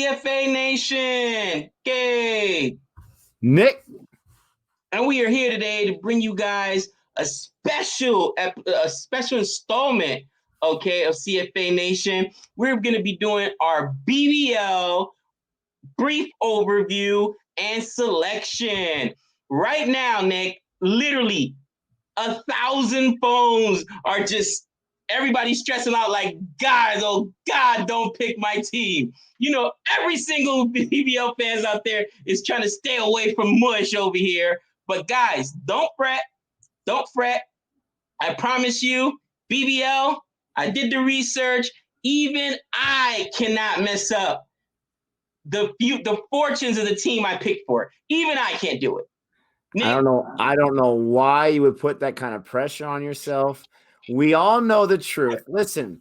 CFA Nation? Gabe. Nick. And we are here today to bring you guys a special installment, okay, of CFA Nation. We're going to be doing our BBL brief overview and selection. Right now, Nick, literally 1,000 phones are just everybody's stressing out like, guys, oh God, don't pick my team. You know, every single BBL fans out there is trying to stay away from mush over here. But guys, don't fret. I promise you, BBL, I did the research. Even I cannot mess up the fortunes of the team I picked for. Even I can't do it. Nick? I don't know why you would put that kind of pressure on yourself. We all know the truth. Listen,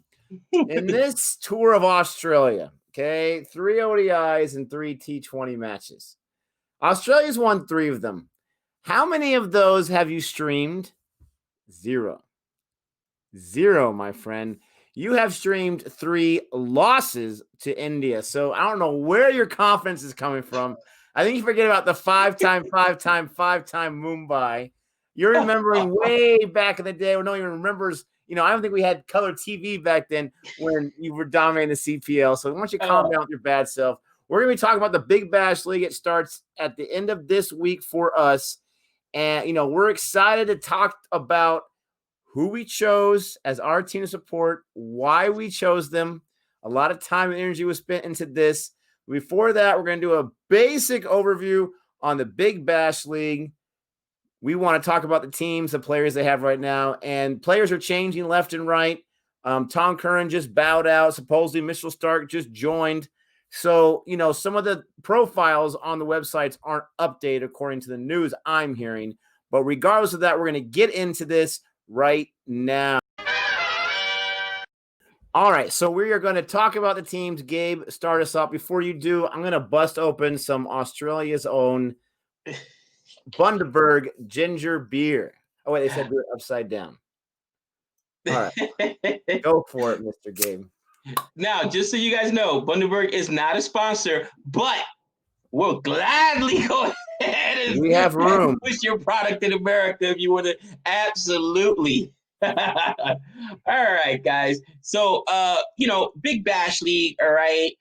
in this tour of Australia, okay, 3 ODIs and 3 T20 matches. Australia's won 3 of them. How many of those have you streamed? 0. 0, my friend. You have streamed 3 losses to India. So I don't know where your confidence is coming from. I think you forget about the 5-time Mumbai. You're remembering way back in the day when no one even remembers. You know, I don't think we had color TV back then when you were dominating the CPL. So why don't you calm down with your bad self? We're going to be talking about the Big Bash League. It starts at the end of this week for us. And, you know, we're excited to talk about who we chose as our team to support, why we chose them. A lot of time and energy was spent into this. Before that, we're going to do a basic overview on the Big Bash League. We want to talk about the teams, the players they have right now, and players are changing left and right. Tom Curran just bowed out. Supposedly Mitchell Stark just joined. So, you know, some of the profiles on the websites aren't updated according to the news I'm hearing. But regardless of that, we're going to get into this right now. All right, so we are going to talk about the teams. Gabe, start us off. Before you do, I'm going to bust open some Australia's own Bundaberg ginger beer. Oh, wait, they said do it upside down. All right, go for it, Mr. Gabe. Now, just so you guys know, Bundaberg is not a sponsor, but we'll gladly go ahead and we have room. Push your product in America if you want to. Absolutely. All right, guys. So, you know, Big Bash League. All right.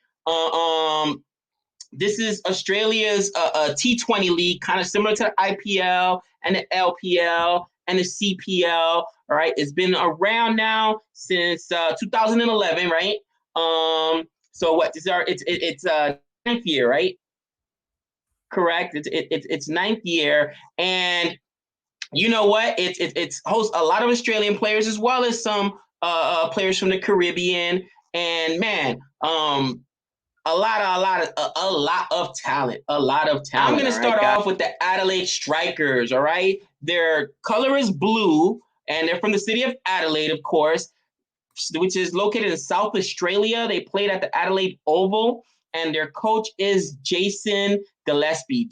This is Australia's T20 league, kind of similar to the IPL and the LPL and the CPL. All right. It's been around now since 2011, right? So what is our? It's 9th year, right? Correct. It's 9th year, and you know what? It's hosts a lot of Australian players as well as some players from the Caribbean. And man, a lot of talent. I'm gonna start off with the Adelaide Strikers. All right, their color is blue, and they're from the city of Adelaide, of course, which is located in South Australia. They played at the Adelaide Oval, and their coach is Jason Gillespie.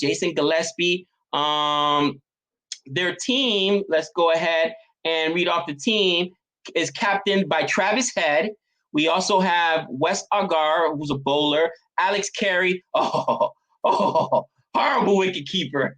Their team, let's go ahead and read off the team, is captained by Travis Head. We also have Wes Agar, who's a bowler. Alex Carey, horrible wicket keeper.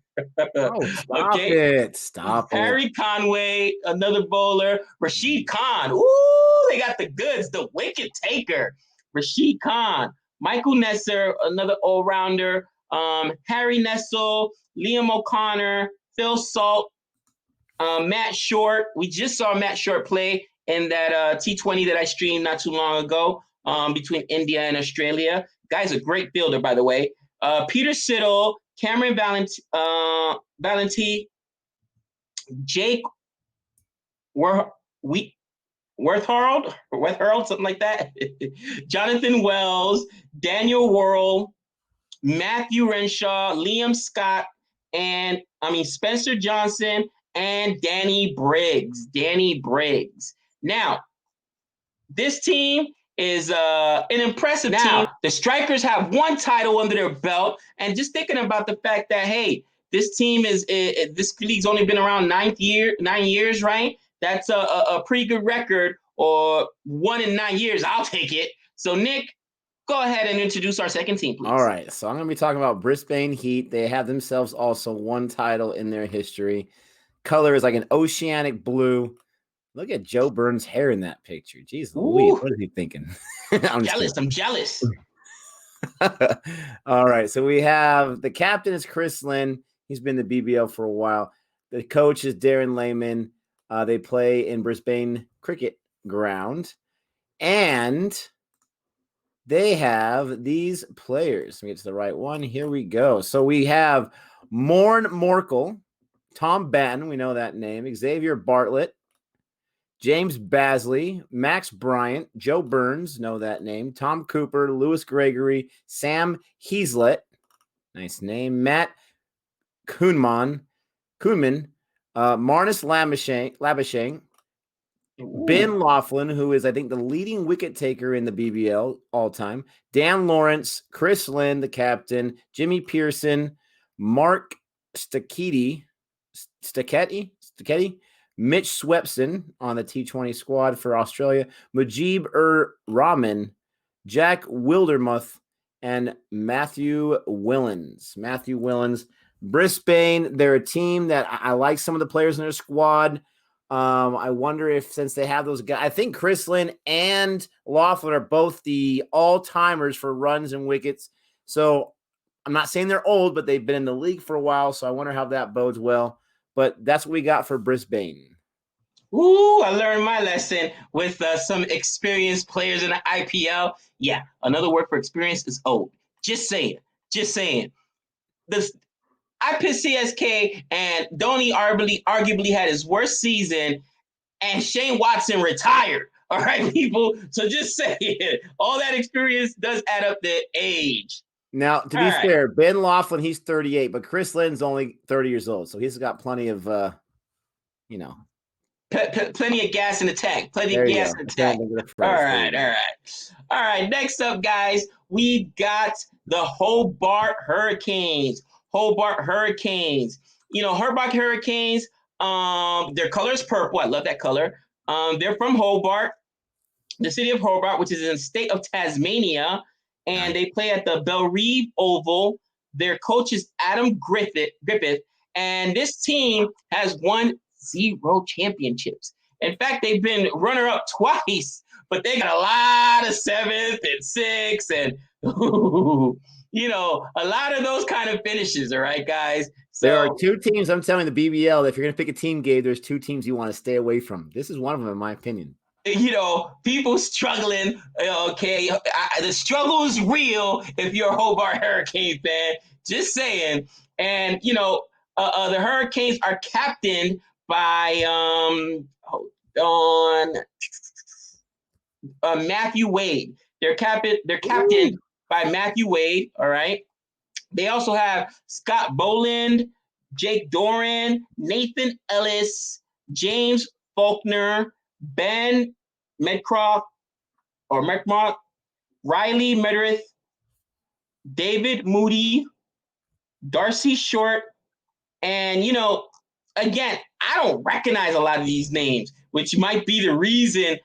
Stop it. Harry Conway, another bowler. Rashid Khan, ooh, they got the goods, the wicket taker. Rashid Khan. Michael Nesser, another all-rounder. Harry Nessel, Liam O'Connor, Phil Salt, Matt Short. We just saw Matt Short play in that T20 that I streamed not too long ago between India and Australia. Guy's a great fielder, by the way. Peter Siddle, Cameron Valenti, Jake Worthard, something like that. Jonathan Wells, Daniel Worrell, Matthew Renshaw, Liam Scott, and Spencer Johnson and Danny Briggs. Now, this team is an impressive team. The Strikers have 1 title under their belt, and just thinking about the fact that, hey, this team this league's only been around 9 years, right? That's a pretty good record, or 1 in 9 years. I'll take it. So, Nick, go ahead and introduce our second team, please. All right, so I'm going to be talking about Brisbane Heat. They have themselves also one title in their history. Color is like an oceanic blue. Look at Joe Burns' hair in that picture. Jeez Louise, what is he thinking? I'm jealous. All right, so we have the captain is Chris Lynn. He's been the BBL for a while. The coach is Darren Lehman. They play in Brisbane Cricket Ground. And they have these players. Let me get to the right one. Here we go. So we have Morn Morkel, Tom Batten, we know that name, Xavier Bartlett, James Basley, Max Bryant, Joe Burns, know that name, Tom Cooper, Lewis Gregory, Sam Heaslett, nice name, Matt Kuhnman, Marnus Labuschagne, Ben Laughlin, who is, I think, the leading wicket taker in the BBL all time, Dan Lawrence, Chris Lynn, the captain, Jimmy Pearson, Mark Stacchetti, Mitch Swepson on the T20 squad for Australia, Mujib-ur-Rahman, Jack Wildermuth, and Matthew Willens. Brisbane, they're a team that I like some of the players in their squad. I wonder if, since they have those guys, I think Chris Lynn and Laughlin are both the all-timers for runs and wickets. So I'm not saying they're old, but they've been in the league for a while. So I wonder how that bodes well. But that's what we got for Brisbane. Ooh, I learned my lesson with some experienced players in the IPL. Yeah, another word for experience is old. Just saying. I picked CSK, and Dhoni arguably had his worst season, and Shane Watson retired. All right, people. So just say it. All that experience does add up to age. Now, to be fair, Ben Laughlin, he's 38, but Chris Lynn's only 30 years old. So he's got plenty of, plenty of gas in the tank. All right. Next up, guys, we got the Hobart Hurricanes. Hobart Hurricanes. Their color is purple. I love that color. They're from Hobart, the city of Hobart, which is in the state of Tasmania, and they play at the Bellerive Oval. Their coach is Adam Griffith, and this team has won 0 championships. In fact, they've been runner-up twice, but they got a lot of 7th and 6th and a lot of those kind of finishes. All right, guys. So there are 2 teams. I'm telling the BBL, if you're going to pick a team, Gabe, there's 2 teams you want to stay away from. This is one of them, in my opinion. People struggling. Okay, the struggle is real if you're a Hobart Hurricane fan. Just saying. And the Hurricanes are captained by Matthew Wade. They're captained by Matthew Wade. All right. They also have Scott Boland, Jake Doran, Nathan Ellis, James Faulkner, Ben Medcroft, Riley Medrith, David Moody, Darcy Short, and again, I don't recognize a lot of these names, which might be the reason,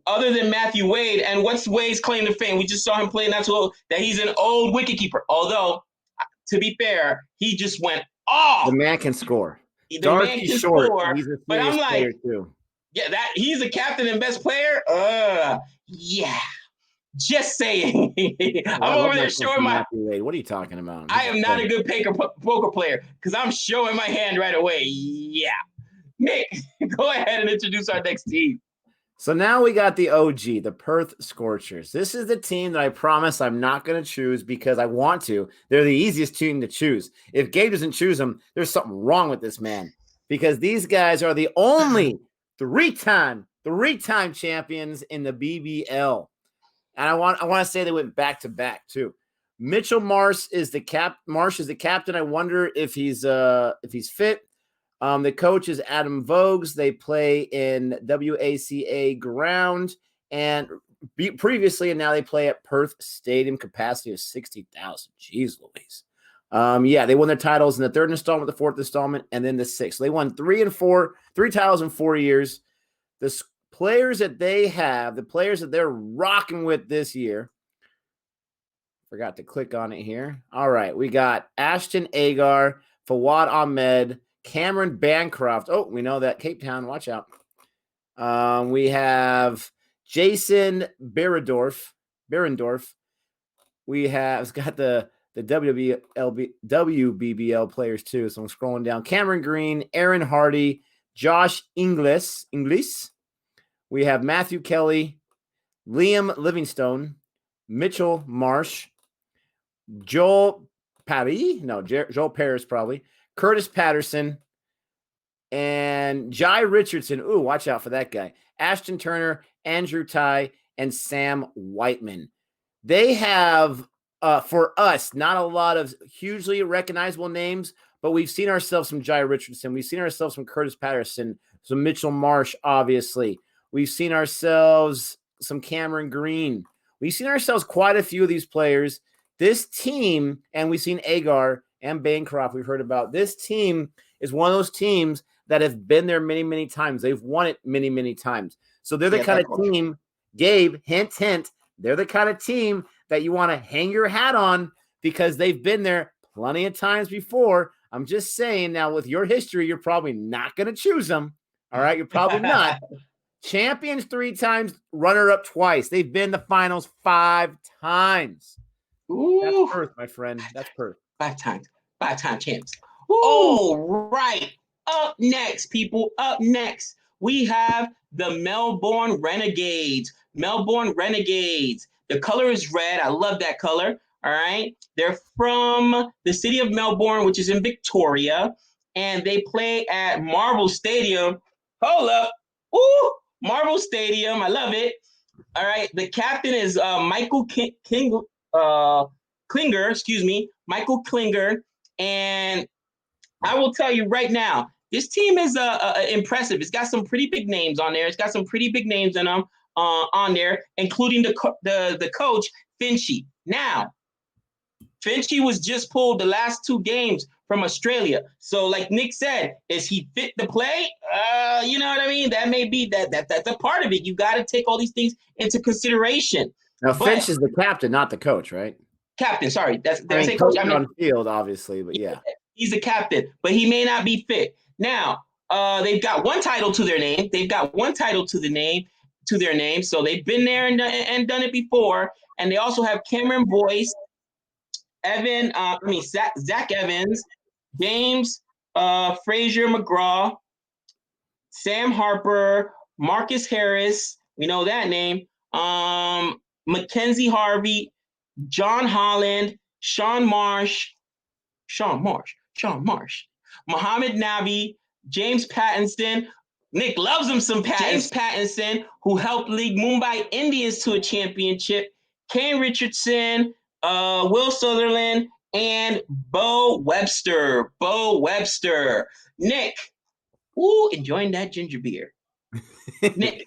other than Matthew Wade. And what's Wade's claim to fame? We just saw him play not too old, that he's an old wicketkeeper. Although, to be fair, he just went off. The man can score. Darcy Short, he's a but I'm like, too. Yeah, he's the captain and best player. Yeah. Just saying. I'm over there showing my. What are you talking about? I am not a good poker player because I'm showing my hand right away. Yeah. Nick, go ahead and introduce our next team. So now we got the OG, the Perth Scorchers. This is the team that I promise I'm not going to choose because I want to. They're the easiest team to choose. If Gabe doesn't choose them, there's something wrong with this man because these guys are the only three-time champions in the BBL. And I want to say they went back to back too. Mitchell Marsh is the captain. I wonder if he's fit. The coach is Adam Voges. They play in WACA ground and previously, and now they play at Perth Stadium, capacity of 60,000. Jeez Louise. They won their titles in the 3rd installment, the 4th installment, and then the 6th. So they won 3 titles in 4 years. The players that they have, the players that they're rocking with this year, Forgot to click on it here. All right. We got Ashton Agar, Fawad Ahmed, Cameron Bancroft. Oh, we know that. Cape Town. Watch out. We have Jason Berendorf. We have got the WBL players too. So I'm scrolling down. Cameron Green, Aaron Hardy, Josh Inglis. We have Matthew Kelly, Liam Livingstone, Mitchell Marsh, Joel Paris probably, Curtis Patterson, and Jai Richardson. Ooh, watch out for that guy. Ashton Turner, Andrew Ty, and Sam Whiteman. They have, for us, not a lot of hugely recognizable names, but we've seen ourselves some Jai Richardson. We've seen ourselves some Curtis Patterson, some Mitchell Marsh, obviously. We've seen ourselves some Cameron Green. We've seen ourselves quite a few of these players. This team, and we've seen Agar and Bancroft we've heard about. This team is one of those teams that have been there many, many times. They've won it many, many times. So they're the kind of team, Gabe, hint, hint, they're the kind of team that you want to hang your hat on because they've been there plenty of times before. I'm just saying now with your history, you're probably not going to choose them. All right. You're probably not. Champions 3 times, runner-up twice. They've been the finals 5 times. Ooh. That's Perth, my friend. That's Perth. 5 time champs. All right. Up next, people. Up next, we have the Melbourne Renegades. The color is red. I love that color. All right. They're from the city of Melbourne, which is in Victoria, and they play at Marvel Stadium. Hold up. Ooh, Marvel Stadium. I love it. All right. The captain is Michael Klinger. Michael Klinger. And I will tell you right now, this team is impressive. It's got some pretty big names on there. It's got some pretty big names in them on there, including the coach, Finchy. Now, Finchy was just pulled the last 2 games from Australia. So like Nick said, is he fit to play? You know what I mean? That may be that's a part of it. You got to take all these things into consideration. Now, Finch is the captain, not the coach, right? Captain, sorry. Did I say coach? I mean, on field, obviously, but yeah. He's the captain, but he may not be fit. Now, they've got 1 title to their name. To their name. So they've been there and done it before. And they also have Cameron Boyce, Zach Evans, James Fraser McGraw, Sam Harper, Marcus Harris, we know that name, Mackenzie Harvey, John Holland, Sean Marsh, Mohamed Nabi, James Pattinson. Nick loves him some Pattinson. James Pattinson, who helped lead Mumbai Indians to a championship. Kane Richardson, Will Sutherland, and Bo Webster. Nick, enjoying that ginger beer. Nick,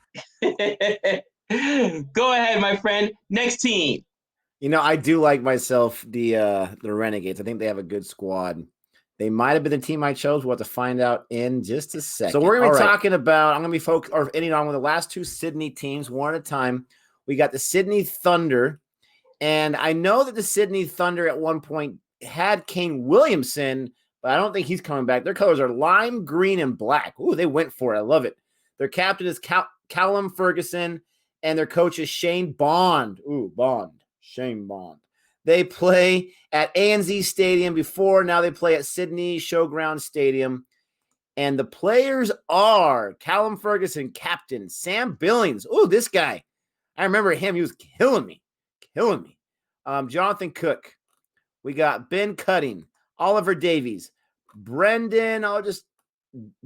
go ahead, my friend. Next team. You know, I do like myself the Renegades. I think they have a good squad. They might have been the team I chose. We'll have to find out in just a second. So we're going to be talking about, I'm going to be focused or ending on with the last 2 Sydney teams, one at a time. We got the Sydney Thunder. And I know that the Sydney Thunder at one point had Kane Williamson, but I don't think he's coming back. Their colors are lime green and black. Ooh, they went for it. I love it. Their captain is Callum Ferguson, and their coach is Shane Bond. Ooh, Shane Bond. They play at ANZ Stadium before. Now they play at Sydney Showground Stadium. And the players are Callum Ferguson, captain, Sam Billings. Ooh, this guy. I remember him. He was killing me. Jonathan Cook. We got Ben Cutting, Oliver Davies, Brendan, I'll just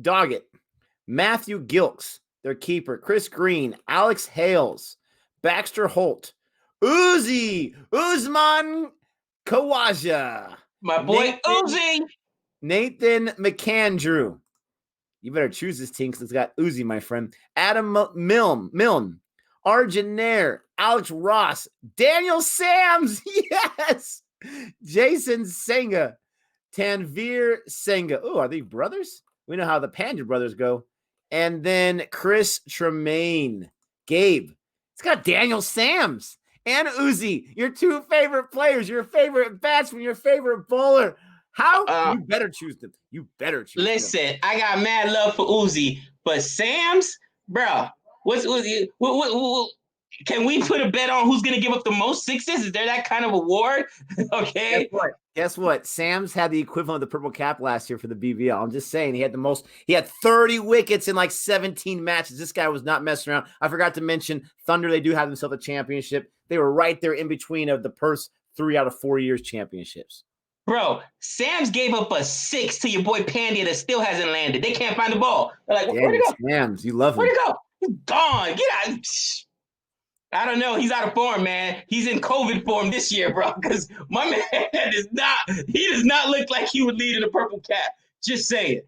dog it. Matthew Gilks, their keeper, Chris Green, Alex Hales, Baxter Holt, Usman Khawaja. My boy Uzi. Nathan McAndrew. You better choose this team because it's got Uzi, my friend. Adam Milne, Arjun Nair, Alex Ross, Daniel Sams, yes! Jason Senga, Tanvir Senga. Oh, are they brothers? We know how the Pandya brothers go. And then Chris Tremaine. Gabe. It's got Daniel Sams and Uzi, your two favorite players, your favorite batsman, your favorite bowler. How you better choose them. You better choose listen, them. I got mad love for Uzi, but Sam's, bro, what's Uzi? Can we put a bet on who's gonna give up the most sixes? Is there that kind of award? Okay. Guess what? Sam's had the equivalent of the purple cap last year for the BBL. I'm just saying he had the most. He had 30 wickets in like 17 matches. This guy was not messing around. I forgot to mention Thunder. They do have themselves a championship. They were right there in between of the Perth's 3 out of 4 years championships. Bro, Sam's gave up a 6 to your boy Pandya that still hasn't landed. They can't find the ball. They're like, where'd it go? Sam's, you love him. Where'd it go? He's gone. Get out. I don't know. He's out of form, man. He's in COVID form this year, bro, because my man does not look like he would lead in a purple cap. Just saying.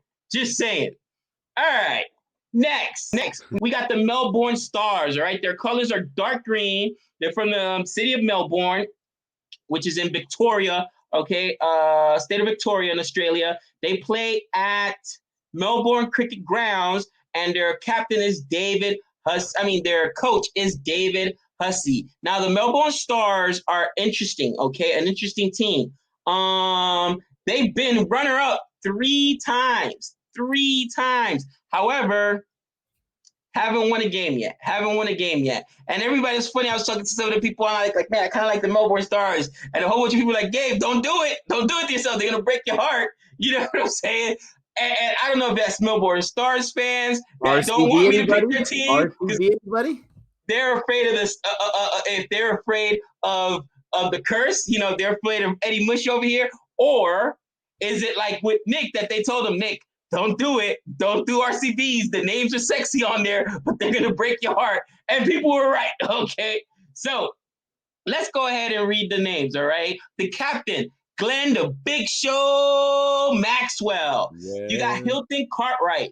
All right. Next, we got the Melbourne Stars, all right? Their colors are dark green. They're from the city of Melbourne, which is in Victoria, okay? State of Victoria in Australia. They play at Melbourne Cricket Grounds, and their captain is David their coach is David Hussey. Now, the Melbourne Stars are interesting, okay? An interesting team. They've been runner-up 3 times. However, haven't won a game yet. And everybody's funny. I was talking to some of the people, and I'm like, man, I kind of like the Melbourne Stars. And a whole bunch of people were like, Gabe, don't do it. Don't do it to yourself. They're going to break your heart. You know what I'm saying? And I don't know if that's Melbourne Stars fans that don't want me to pick their team. Anybody? They're afraid of this. If they're afraid of the curse, they're afraid of Eddie Mush over here. Or is it like with Nick that they told him, Nick, don't do it. Don't do RCBs. The names are sexy on there, but they're going to break your heart. And people were right. Okay. So let's go ahead and read the names. All right. The captain, Glenn the Big Show Maxwell. Yeah. You got Hilton Cartwright,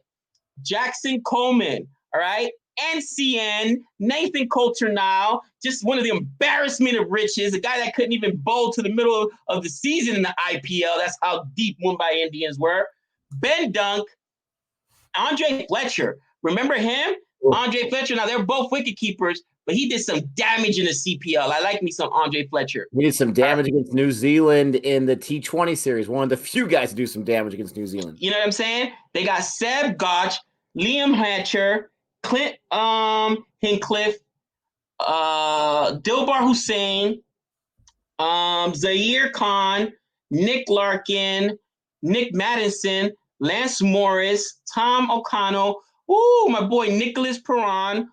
Jackson Coleman, all right? NCN, Nathan Coulter now, just one of the embarrassment of riches, a guy that couldn't even bowl to the middle of the season in the IPL. That's how deep Mumbai Indians were. Ben Dunk, Andre Fletcher. Remember him? Ooh. Andre Fletcher. Now, they're both wicket keepers, but he did some damage in the CPL. I like me some Andre Fletcher. He did some damage against New Zealand in the T20 series. One of the few guys to do some damage against New Zealand. You know what I'm saying? They got Seb Gotch, Liam Hatcher, Clint Hincliffe, Dilbar Hussain, Zaire Khan, Nick Larkin, Nick Madison, Lance Morris, Tom O'Connell, my boy Nicholas Perron,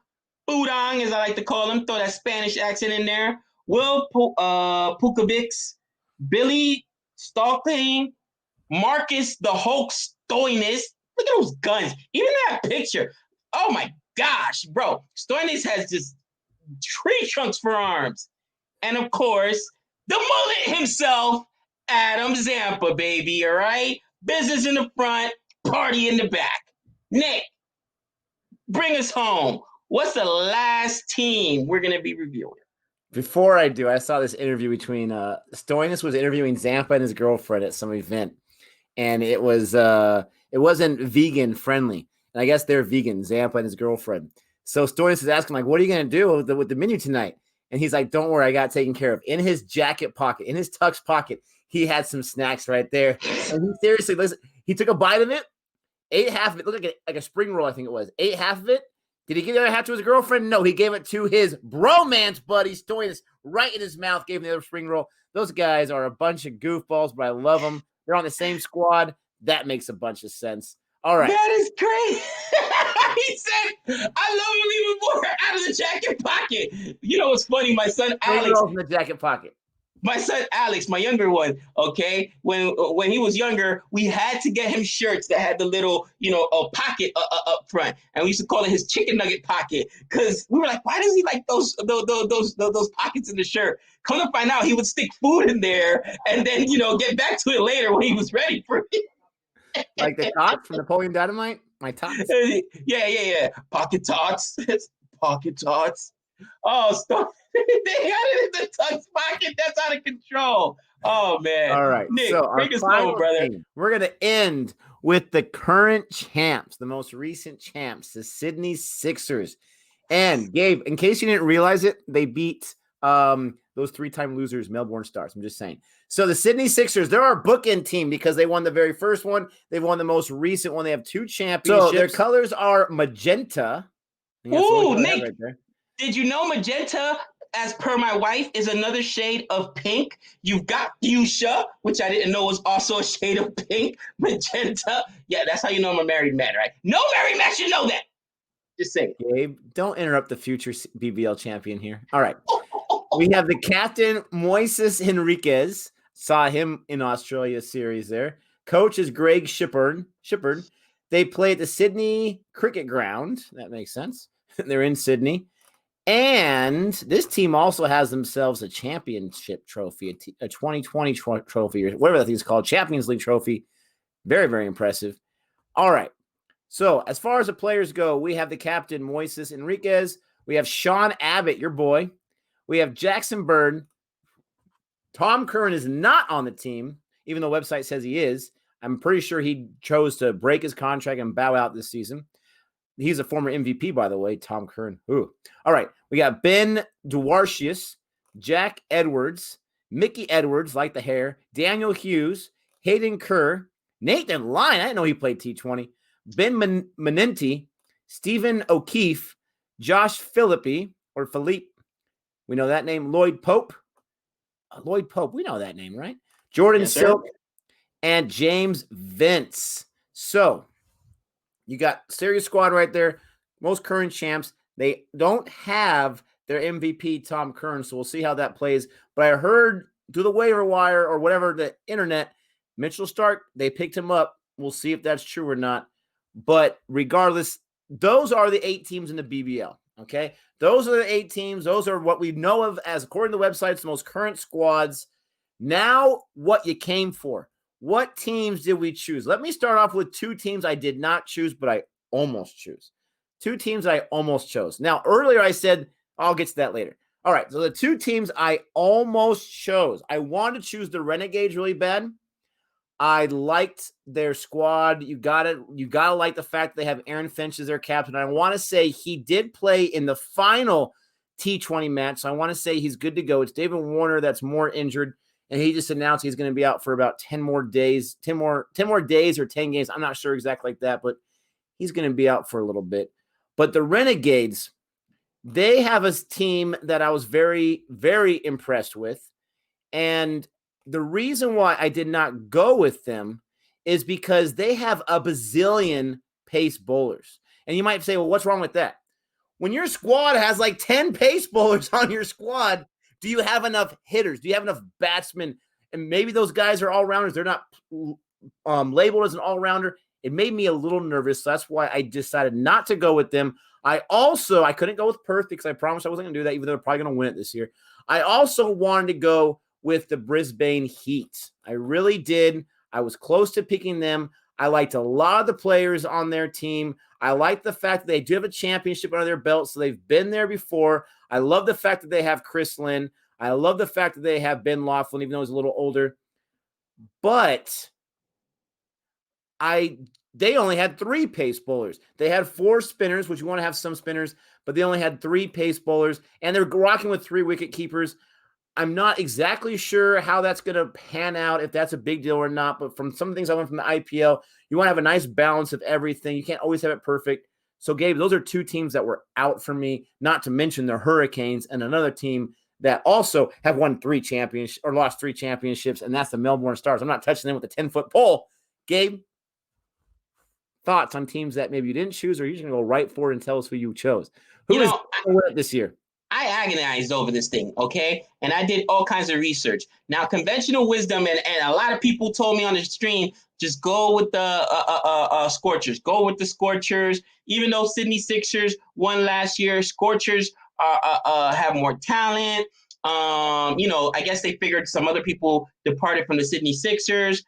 Budang, as I like to call him, throw that Spanish accent in there, Will Pukovics, Billy Stalking, Marcus the Hulk Stoinis. Look at those guns. Even that picture. Oh, my gosh, bro. Stoinis has just tree trunks for arms. And, of course, the mullet himself, Adam Zampa, baby, all right? Business in the front, party in the back. Nick, bring us home. What's the last team we're going to be reviewing? Before I do, I saw this interview between Stoinis was interviewing Zampa and his girlfriend at some event. And it wasn't vegan friendly. And I guess they're vegan, Zampa and his girlfriend. So Stoinis is asking, like, what are you going to do with the menu tonight? And he's like, don't worry, I got it taken care of. In his jacket pocket, in his tux pocket, he had some snacks right there. And he seriously, listen, he took a bite of it, ate half of it, looked like a spring roll, I think it was. Ate half of it. Did he give the other half to his girlfriend? No, he gave it to his bromance buddy, Stoinis, right in his mouth, gave him the other spring roll. Those guys are a bunch of goofballs, but I love them. They're on the same squad. That makes a bunch of sense. All right. That is great. He said, I love him even more out of the jacket pocket. You know what's funny? My son Alex. In the jacket pocket. My son Alex, my younger one, okay, when he was younger, we had to get him shirts that had the little, a pocket up front, and we used to call it his chicken nugget pocket because we were like, why does he like those pockets in the shirt? Come to find out, he would stick food in there and then get back to it later when he was ready for it. Like the tots from Napoleon Dynamite, my tots. Yeah. Pocket tots. Pocket tots. Oh, stop. They got it in the tux pocket. That's out of control. Oh, man. All right. Nick, so bring us home, brother. We're going to end with the current champs, the most recent champs, the Sydney Sixers. And, Gabe, in case you didn't realize it, they beat Those 3-time losers, Melbourne Stars. I'm just saying. So the Sydney Sixers, they're our bookend team because they won the very first one. They've won the most recent one. They have 2 championships. So their colors are magenta. Ooh, Nick, right there. Did you know magenta, as per my wife, is another shade of pink? You've got fuchsia, which I didn't know was also a shade of pink. Magenta. Yeah, that's how you know I'm a married man, right? No married man should know that. Just saying. Gabe, don't interrupt the future BBL champion here. All right. We have the captain, Moises Enriquez. Saw him in Australia series there. Coach is Greg Shippern. They play at the Sydney Cricket Ground. That makes sense. They're in Sydney. And this team also has themselves a championship trophy, a 2020 trophy, or whatever that thing is called, Champions League trophy. Very, very impressive. All right. So as far as the players go, we have the captain, Moises Enriquez. We have Sean Abbott, your boy. We have Jackson Bird. Tom Curran is not on the team, even though the website says he is. I'm pretty sure he chose to break his contract and bow out this season. He's a former MVP, by the way, Tom Curran. Ooh. All right. We got Ben Duarcius, Jack Edwards, Mickey Edwards, like the hair, Daniel Hughes, Hayden Kerr, Nathan Lyon. I didn't know he played T20. Ben Menenti, Stephen O'Keefe, Josh Philippi, or Philippe. We know that name. Lloyd Pope. We know that name, right? Jordan Silk and James Vince. So you got serious squad right there. Most current champs. They don't have their MVP, Tom Curran, so we'll see how that plays. But I heard through the waiver wire or whatever, the internet, Mitchell Stark, they picked him up. We'll see if that's true or not. But regardless, those are the 8 teams in the BBL, okay? Those are the 8 teams. Those are what we know of as, according to the websites, the most current squads. Now, what you came for. What teams did we choose? Let me start off with 2 teams I did not choose, but I almost chose. 2 teams I almost chose. Now, earlier I said, I'll get to that later. All right, so the 2 teams I almost chose. I wanted to choose the Renegades really bad. I liked their squad. You gotta like the fact they have Aaron Finch as their captain. I want to say he did play in the final T20 match, so I want to say he's good to go. It's David Warner that's more injured, and he just announced he's going to be out for about 10 more days, 10 more days or 10 games. I'm not sure exactly like that, but he's going to be out for a little bit. But the Renegades, they have a team that I was very, very impressed with, and the reason why I did not go with them is because they have a bazillion pace bowlers. And you might say, well, what's wrong with that? When your squad has like 10 pace bowlers on your squad, do you have enough hitters? Do you have enough batsmen? And maybe those guys are all-rounders. They're not labeled as an all-rounder. It made me a little nervous. So that's why I decided not to go with them. I couldn't go with Perth because I promised I wasn't going to do that, even though they're probably going to win it this year. I also wanted to go with the Brisbane Heat. I really did. I was close to picking them. I liked a lot of the players on their team. I like the fact that they do have a championship under their belt, so they've been there before. I love the fact that they have Chris Lynn. I love the fact that they have Ben Laughlin, even though he's a little older. But they only had 3 pace bowlers. They had 4 spinners, which you want to have some spinners, but they only had 3 pace bowlers, and they're rocking with 3 wicket keepers. I'm not exactly sure how that's going to pan out, if that's a big deal or not. But from some things I learned from the IPL, you want to have a nice balance of everything. You can't always have it perfect. So, Gabe, those are 2 teams that were out for me, not to mention the Hurricanes and another team that also have won 3 championships or lost 3 championships, and that's the Melbourne Stars. I'm not touching them with a 10-foot pole. Gabe, thoughts on teams that maybe you didn't choose, or you're just going to go right for it and tell us who you chose? Who is going to win it this year? I agonized over this thing, okay? And I did all kinds of research. Now, conventional wisdom, and a lot of people told me on the stream, just go with the Scorchers. Go with the Scorchers. Even though Sydney Sixers won last year, Scorchers have more talent. I guess they figured some other people departed from the Sydney Sixers.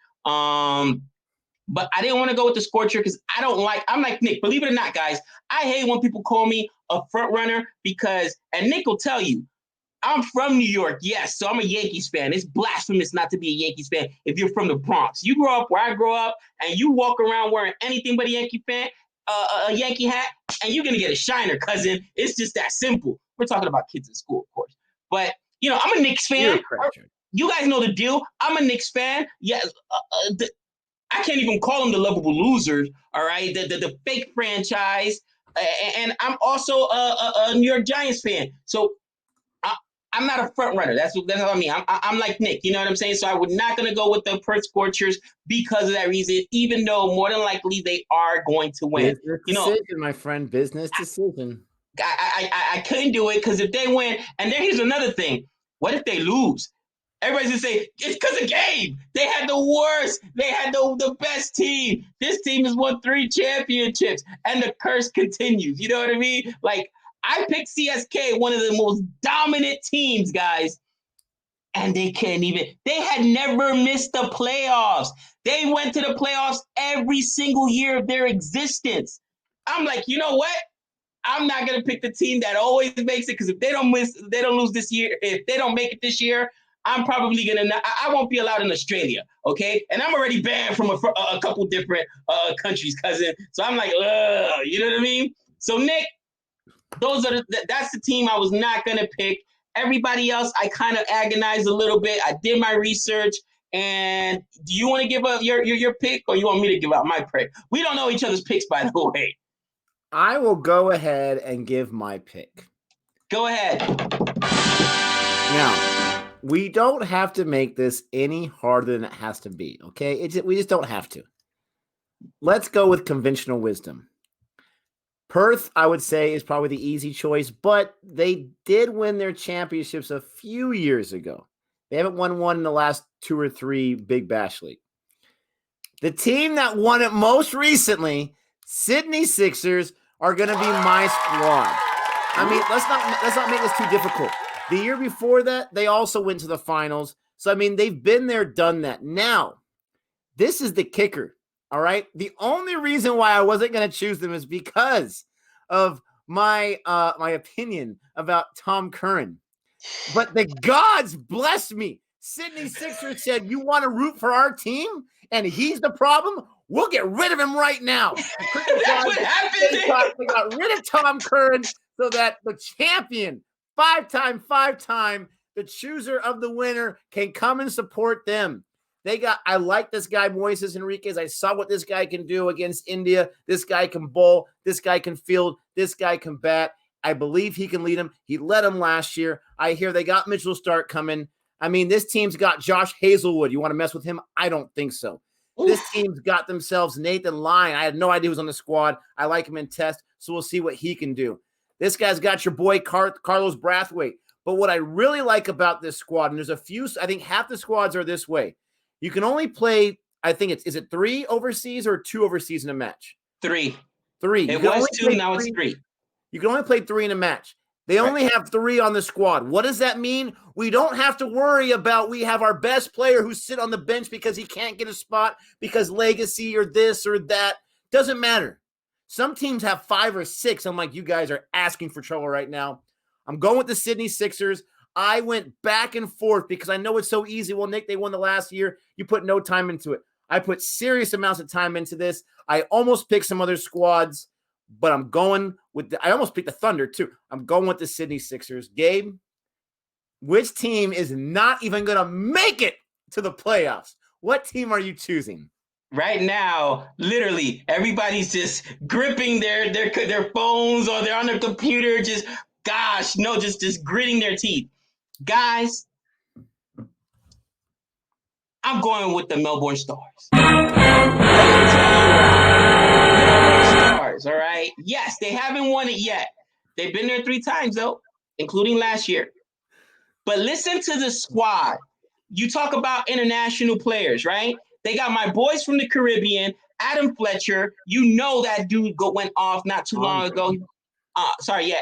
But I didn't want to go with the Scorcher because I'm like Nick, believe it or not, guys, I hate when people call me a front runner because, and Nick will tell you, I'm from New York, yes, so I'm a Yankees fan. It's blasphemous not to be a Yankees fan if you're from the Bronx. You grow up where I grew up, and you walk around wearing anything but a Yankee fan, a Yankee hat, and you're going to get a shiner, cousin. It's just that simple. We're talking about kids in school, of course. But I'm a Knicks fan. Pritchard. You guys know the deal. I'm a Knicks fan. Yeah, I can't even call them the lovable losers. All right, the fake franchise, and I'm also a New York Giants fan. So I'm not a front runner. That's what I mean. I'm like Nick. You know what I'm saying? So I would not going to go with the Perth Scorchers because of that reason. Even though more than likely they are going to win. Business decision, my friend. Business decision. I couldn't do it because if they win, and then here's another thing. What if they lose? Everybody's gonna say it's because of Gabe. They had the worst. They had the best team. This team has won 3 championships, and the curse continues. You know what I mean? Like I picked CSK, one of the most dominant teams, guys, and they can't even. They had never missed the playoffs. They went to the playoffs every single year of their existence. I'm like, you know what? I'm not gonna pick the team that always makes it because if they don't lose this year. If they don't make it this year, I'm probably gonna. I won't be allowed in Australia, okay? And I'm already banned from a couple different countries, cousin. So I'm like, you know what I mean? So Nick, that's the team I was not gonna pick. Everybody else, I kind of agonized a little bit. I did my research. And do you want to give up your pick, or you want me to give out my pick? We don't know each other's picks, by the way. I will go ahead and give my pick. Go ahead. Now, we don't have to make this any harder than it has to be, okay? We just don't have to. Let's go with conventional wisdom. Perth, I would say, is probably the easy choice, but they did win their championships a few years ago. They haven't won one in the last 2 or 3 Big Bash League. The team that won it most recently, Sydney Sixers, are going to be my squad. I mean, let's not make this too difficult. The year before that, they also went to the finals. So, I mean, they've been there, done that. Now, this is the kicker, all right? The only reason why I wasn't going to choose them is because of my opinion about Tom Curran. But the gods bless me. Sydney Sixers said, you want to root for our team? And he's the problem? We'll get rid of him right now. That's what happened. They got rid of Tom Curran so that the champion, five-time, the chooser of the winner can come and support them. I like this guy, Moises Enriquez. I saw what this guy can do against India. This guy can bowl. This guy can field. This guy can bat. I believe he can lead them. He led them last year. I hear they got Mitchell Stark coming. I mean, this team's got Josh Hazelwood. You want to mess with him? I don't think so. Oof. This team's got themselves Nathan Lyon. I had no idea he was on the squad. I like him in test, so we'll see what he can do. This guy's got your boy Carlos Brathwaite. But what I really like about this squad, and there's a few, I think half the squads are this way. You can only play, I think is it 3 overseas or 2 overseas in a match? 3. 3. It was 2, now it's 3. You can only play 3 in a match. They only have 3 on the squad. What does that mean? We don't have to worry about we have our best player who's sit on the bench because he can't get a spot because legacy or this or that. Doesn't matter. Some teams have 5 or 6. I'm like, you guys are asking for trouble right now. I'm going with the Sydney Sixers. I went back and forth because I know it's so easy. Well, Nick, they won the last year. You put no time into it. I put serious amounts of time into this. I almost picked some other squads. But I'm going with I almost picked the Thunder, too. I'm going with the Sydney Sixers. Gabe, which team is not even going to make it to the playoffs? What team are you choosing? Right now, literally, everybody's just gripping their phones or they're on their computer, just gritting their teeth. Guys, I'm going with the Melbourne Stars. All right. Yes, they haven't won it yet. They've been there 3 times, though, including last year. But listen to the squad. You talk about international players, right? They got my boys from the Caribbean, Adam Fletcher. You know that dude went off not too long ago.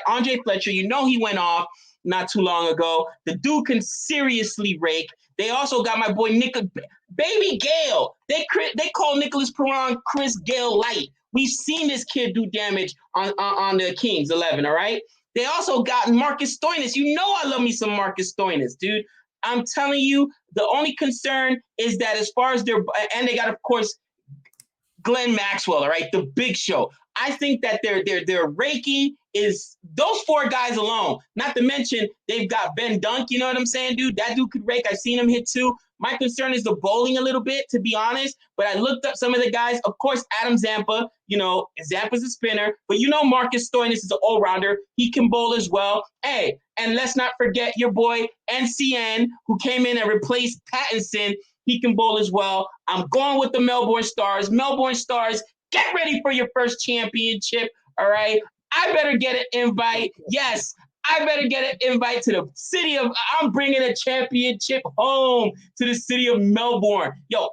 Andre Fletcher. You know he went off not too long ago. The dude can seriously rake. They also got my boy Baby Gale. They call Nicholas Perron Chris Gale Light. We've seen this kid do damage on the Kings 11, all right? They also got Marcus Stoinis. You know I love me some Marcus Stoinis, dude. I'm telling you, the only concern is that as far as and they got, of course, Glenn Maxwell, all right, the big show. I think that their raking is those 4 guys alone. Not to mention they've got Ben Dunk. You know what I'm saying, dude? That dude could rake. I've seen him hit too. My concern is the bowling a little bit, to be honest. But I looked up some of the guys. Of course, Adam Zampa. You know, Zampa's a spinner. But you know Marcus Stoinis is an all-rounder. He can bowl as well. Hey, and let's not forget your boy NCN, who came in and replaced Pattinson. He can bowl as well. I'm going with the Melbourne Stars. Melbourne Stars, get ready for your first championship, all right? I better get an invite. Yes, I better get an invite to the city of – I'm bringing a championship home to the city of Melbourne. Yo,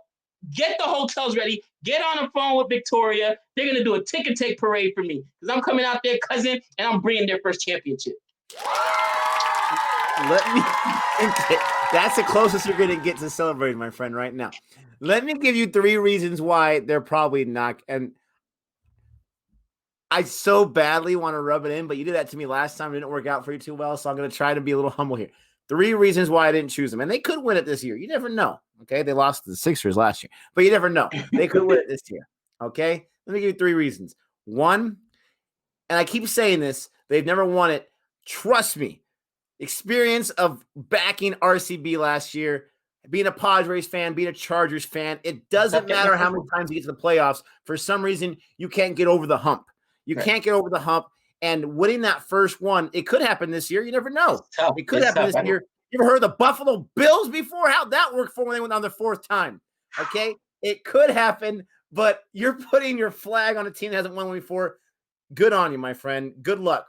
get the hotels ready. Get on the phone with Victoria. They're going to do a tick-and-take parade for me because I'm coming out there, cousin, and I'm bringing their first championship. That's the closest you're going to get to celebrating, my friend, right now. Let me give you 3 reasons why they're probably not. And I so badly want to rub it in, but you did that to me last time. It didn't work out for you too well, so I'm going to try to be a little humble here. 3 reasons why I didn't choose them. And they could win it this year. You never know, okay? They lost to the Sixers last year, but you never know. They could win it this year, okay? Let me give you 3 reasons. 1, and I keep saying this, they've never won it. Trust me. Experience of backing RCB last year, being a Padres fan, being a Chargers fan, it doesn't matter how many times you get to the playoffs. For some reason, you can't get over the hump. You can't get over the hump, and winning that first one, it could happen this year. You never know. It could happen this year. You ever heard of the Buffalo Bills before? How'd that work for when they went on the 4th time? Okay? It could happen, but you're putting your flag on a team that hasn't won one before. Good on you, my friend. Good luck.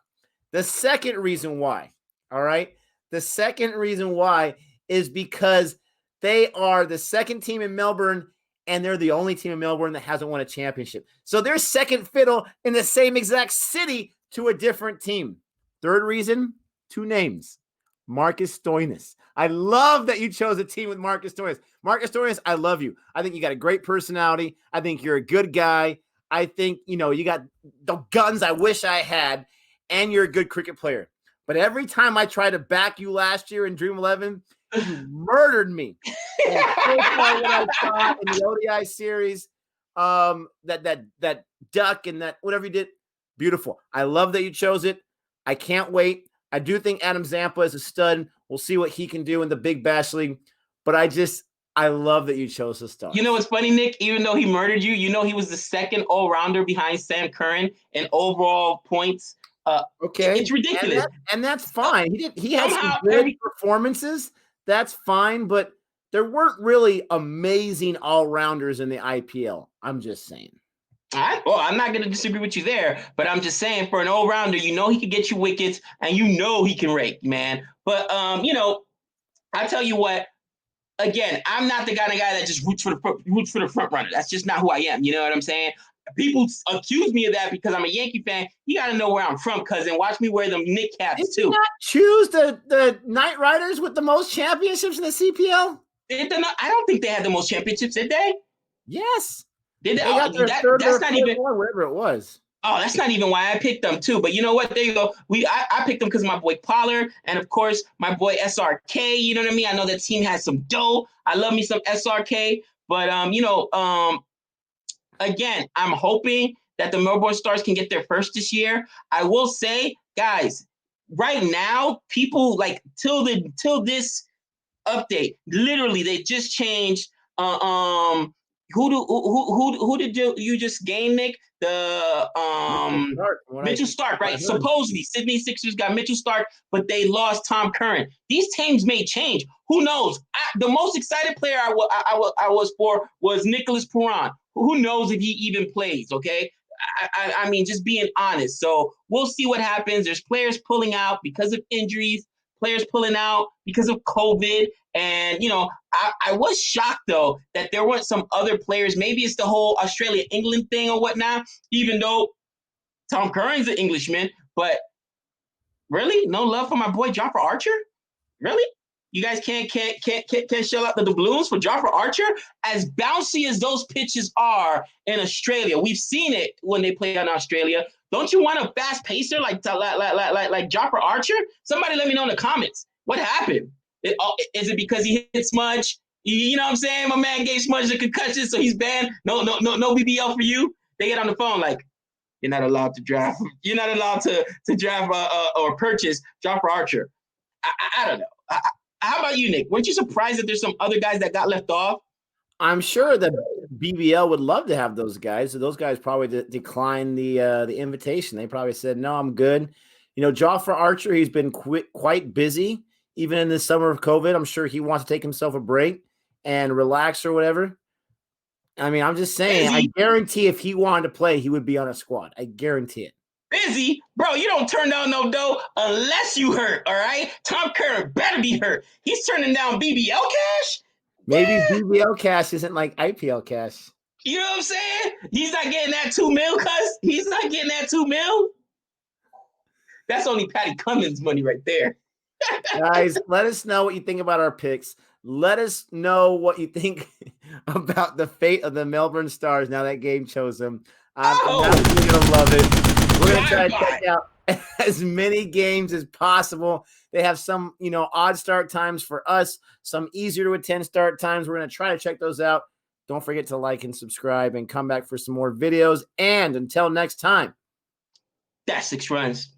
The second reason why, all right? The second reason why is because they are the second team in Melbourne, and they're the only team in Melbourne that hasn't won a championship. So they're second fiddle in the same exact city to a different team. Third reason, 2 names. Marcus Stoinis. I love that you chose a team with Marcus Stoinis. Marcus Stoinis, I love you. I think you got a great personality. I think you're a good guy. I think, you got the guns I wish I had, and you're a good cricket player. But every time I tried to back you last year in Dream 11, you murdered me. And so far what I saw in the ODI series, that duck and that whatever you did, beautiful. I love that you chose it. I can't wait. I do think Adam Zampa is a stud. We'll see what he can do in the Big Bash League. But I love that you chose the Stars. You know what's funny, Nick? Even though he murdered you, he was the second all-rounder behind Sam Curran in overall points. Okay, it's ridiculous, and that's fine. He had some great performances. That's fine, but there weren't really amazing all-rounders in the IPL. I'm just saying. Well, I'm not going to disagree with you there, but I'm just saying for an all-rounder, he can get you wickets, and he can rake, man. But I tell you what. Again, I'm not the kind of guy that just roots for the front runner. That's just not who I am. You know what I'm saying? People accuse me of that because I'm a Yankee fan. You got to know where I'm from, cousin. Watch me wear them Knick caps, too. Did you not choose the Knight Riders with the most championships in the CPL? I don't think they had the most championships, did they? Yes. Did they? Got their third that's not even one, whatever it was. Oh, that's not even why I picked them, too. But you know what? There you go. I picked them because of my boy Pollard and, of course, my boy SRK. You know what I mean? I know that team has some dough. I love me some SRK. But, again, I'm hoping that the Melbourne Stars can get their first this year. I will say, guys, right now, people, till this update, literally, they just changed who did you just gain, Nick? The Mitchell Stark, right? Supposedly, Sydney Sixers got Mitchell Stark, but they lost Tom Curran. These teams may change. Who knows? The most excited player I was for was Nicholas Puran. Who knows if he even plays? Okay, I mean, just being honest. So we'll see what happens. There's players pulling out because of injuries. Players pulling out because of COVID. And, I was shocked, though, that there weren't some other players. Maybe it's the whole Australia-England thing or whatnot, even though Tom Curran's an Englishman. But really? No love for my boy Jofra Archer? Really? You guys can't shell out the doubloons for Jofra Archer? As bouncy as those pitches are in Australia, we've seen it when they play in Australia. Don't you want a fast pacer like Jofra Archer? Somebody let me know in the comments. What happened? Is it because he hit Smudge? You know what I'm saying? My man gave Smudge a concussion, so he's banned. No BBL for you. They get on the phone like, you're not allowed to draft. You're not allowed to draft or purchase Jofra Archer. I don't know. How about you, Nick? Weren't you surprised that there's some other guys that got left off? I'm sure that BBL would love to have those guys. So those guys probably declined the invitation. They probably said, "No, I'm good." You know, Jofra Archer, he's been quite busy, even in the summer of COVID. I'm sure he wants to take himself a break and relax or whatever. I mean, I'm just saying, Busy. I guarantee if he wanted to play, he would be on a squad. I guarantee it. Busy, bro. You don't turn down no dough unless you hurt. All right, Tom Curran better be hurt. He's turning down BBL cash. Maybe BBL cash isn't like IPL cash. You know what I'm saying? He's not getting that $2 million, cuz. He's not getting that $2 million. That's only Patty Cummins money right there. Guys, let us know what you think about our picks. Let us know what you think about the fate of the Melbourne Stars now that Gabe chose them. I'm absolutely going to love it. We're going to try to check out as many games as possible. They have some, odd start times for us, some easier to attend start times. We're going to try to check those out. Don't forget to like and subscribe and come back for some more videos. And until next time, that's 6 runs.